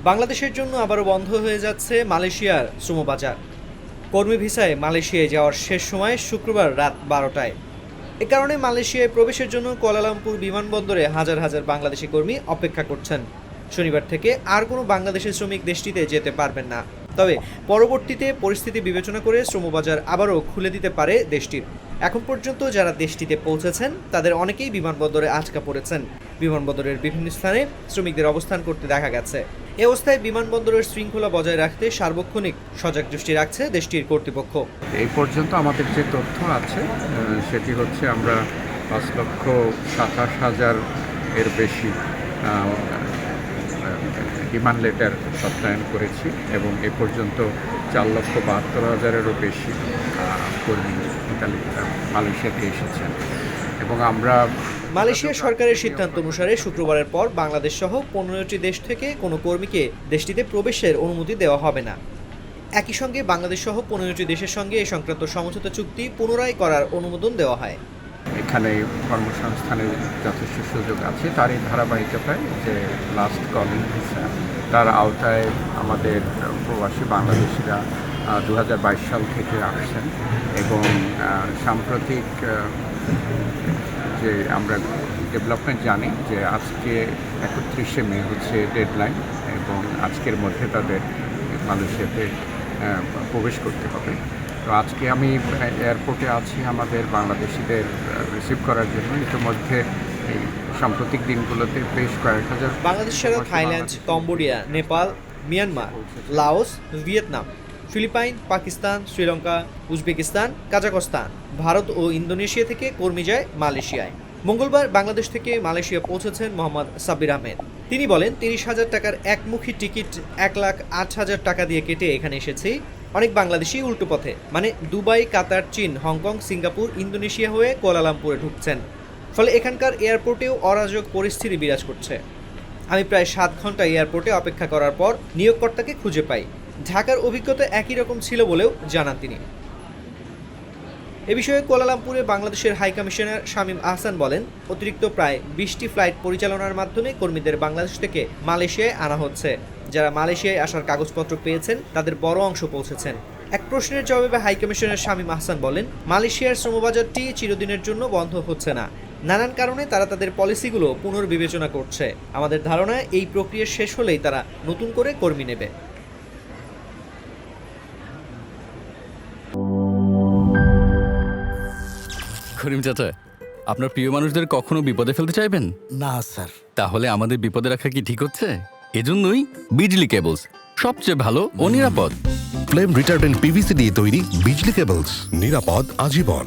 বাংলাদেশের জন্য আবারও বন্ধ হয়ে যাচ্ছে মালয়েশিয়ার শ্রমবাজার। কর্মী ভিসায় মালয়েশিয়ায় যাওয়ার শেষ সময় শুক্রবার রাত 12টায়। এ কারণে মালয়েশিয়ায় প্রবেশের জন্য কুয়ালালামপুর বিমানবন্দরে হাজার হাজার বাংলাদেশি কর্মী অপেক্ষা করছেন। শনিবার থেকে আর কোনো বাংলাদেশি শ্রমিক দেশটিতে যেতে পারবেন না। তবে পরবর্তীতে পরিস্থিতি বিবেচনা করে শ্রমবাজার আবারও খুলে দিতে পারে দেশটির। এখন পর্যন্ত যারা দেশটিতে পৌঁছেছেন তাদের অনেকেই বিমানবন্দরে আটকা পড়েছেন। বিমানবন্দরের বিভিন্ন স্থানে শ্রমিকদের অবস্থান করতে দেখা গেছে। এ অবস্থায় বিমানবন্দরের শৃঙ্খলা বজায় রাখতে সার্বক্ষণিক সজাগ দৃষ্টি রাখছে দেশটির কর্তৃপক্ষ। এই পর্যন্ত আমাদের যে তথ্য আছে সেটি হচ্ছে আমরা 5,27,000 এর বেশি ডিমান্ড লেটার সত্যায়ন করেছি এবং এ পর্যন্ত 4,72,000-এরও বেশি কর্মী মালয়েশিয়াতে এসেছেন এবং আমরা মালয়েশিয়া সরকারের সিদ্ধান্ত অনুসারে শুক্রবারের পর বাংলাদেশ সহ 15টি দেশ থেকে কোনো কর্মীকে দেশটিতে প্রবেশের অনুমতি দেওয়া হবে না। একই সঙ্গে বাংলাদেশ সহ 15টি দেশের সঙ্গে এ সংক্রান্ত সমঝোতা চুক্তি পুনরায় করার অনুমোদন দেওয়া হয়। এখানে কর্মসংস্থানের যথেষ্ট সুযোগ আছে, তারই ধারাবাহিকতায় যে লাস্ট কলিং ভিসা তার আওতায় আমাদের প্রবাসী বাংলাদেশিরা 2022 সাল থেকে আসছেন এবং সাম্প্রতিক যে আমরা ডেভেলপমেন্ট জানি যে আজকে 31শে মে হচ্ছে ডেডলাইন এবং আজকের মধ্যে তাদের মালয়েশিয়াতে প্রবেশ করতে হবে। তো আজকে আমি এয়ারপোর্টে আছি আমাদের বাংলাদেশিদের রিসিভ করার জন্য। ইতিমধ্যে এই সাম্প্রতিক দিনগুলোতে বেশ কয়েক হাজার বাংলাদেশ ছাড়া Thailand, Cambodia, Nepal, Myanmar, Laos, Vietnam, Philippine, Pakistan, Sri Lanka, Uzbekistan, Kazakhstan, Bharat ও ইন্দোনেশিয়া থেকে কর্মী যায় মালয়েশিয়ায়। মঙ্গলবার বাংলাদেশ থেকে মালয়েশিয়া পৌঁছেছেন মোহাম্মদ সাব্বির আহমেদ। তিনি বলেন, 30,000 টাকার একমুখী টিকিট 1,08,000 টাকা দিয়ে কেটে এখানে এসেছি। অনেক বাংলাদেশি উল্টো পথে মানে দুবাই, কাতার, চীন, হংকং, সিঙ্গাপুর, ইন্দোনেশিয়া হয়ে কুয়ালালামপুরে ঢুকছেন। ফলে এখানকার এয়ারপোর্টেও অরাজক পরিস্থিতি বিরাজ করছে। আমি প্রায় 7 ঘন্টা এয়ারপোর্টে অপেক্ষা করার পর নিয়োগকর্তাকে খুঁজে পাই। ঢাকার অভিজ্ঞতা একই রকম ছিল বলেও জানান তিনি। এ বিষয়ে কুয়ালালামপুরে বাংলাদেশের হাই কমিশনার শামীম আহসান বলেন, অতিরিক্ত প্রায় 20টি ফ্লাইট পরিচালনার মাধ্যমে কর্মীদের বাংলাদেশ থেকে মালয়েশিয়ায় আনা হচ্ছে। যারা মালয়েশিয়ায় আসার কাগজপত্র পেয়েছেন তাদের বড় অংশ পৌঁছেছেন। এক প্রশ্নের জবাবে হাই কমিশনার শামীম আহসান বলেন, মালয়েশিয়ার শ্রমবাজারটি চিরদিনের জন্য বন্ধ হচ্ছে না। নানান কারণে তারা তাদের পলিসিগুলো পুনর্বিবেচনা করছে। আমাদের ধারণা এই প্রক্রিয়া শেষ হলেই তারা নতুন করে কর্মী নেবে। করিম চাচা, আপনার প্রিয় মানুষদের কখনো বিপদে ফেলতে চাইবেন না স্যার। তাহলে আমাদের বিপদে রাখা কি ঠিক হচ্ছে? এজন্যই বিজলি কেবলস সবচেয়ে ভালো ও নিরাপদ। ফ্লেম রিটার্ডেন্ট পিভিসি দিয়ে তৈরি বিজলি কেবলস, নিরাপদ আজীবন।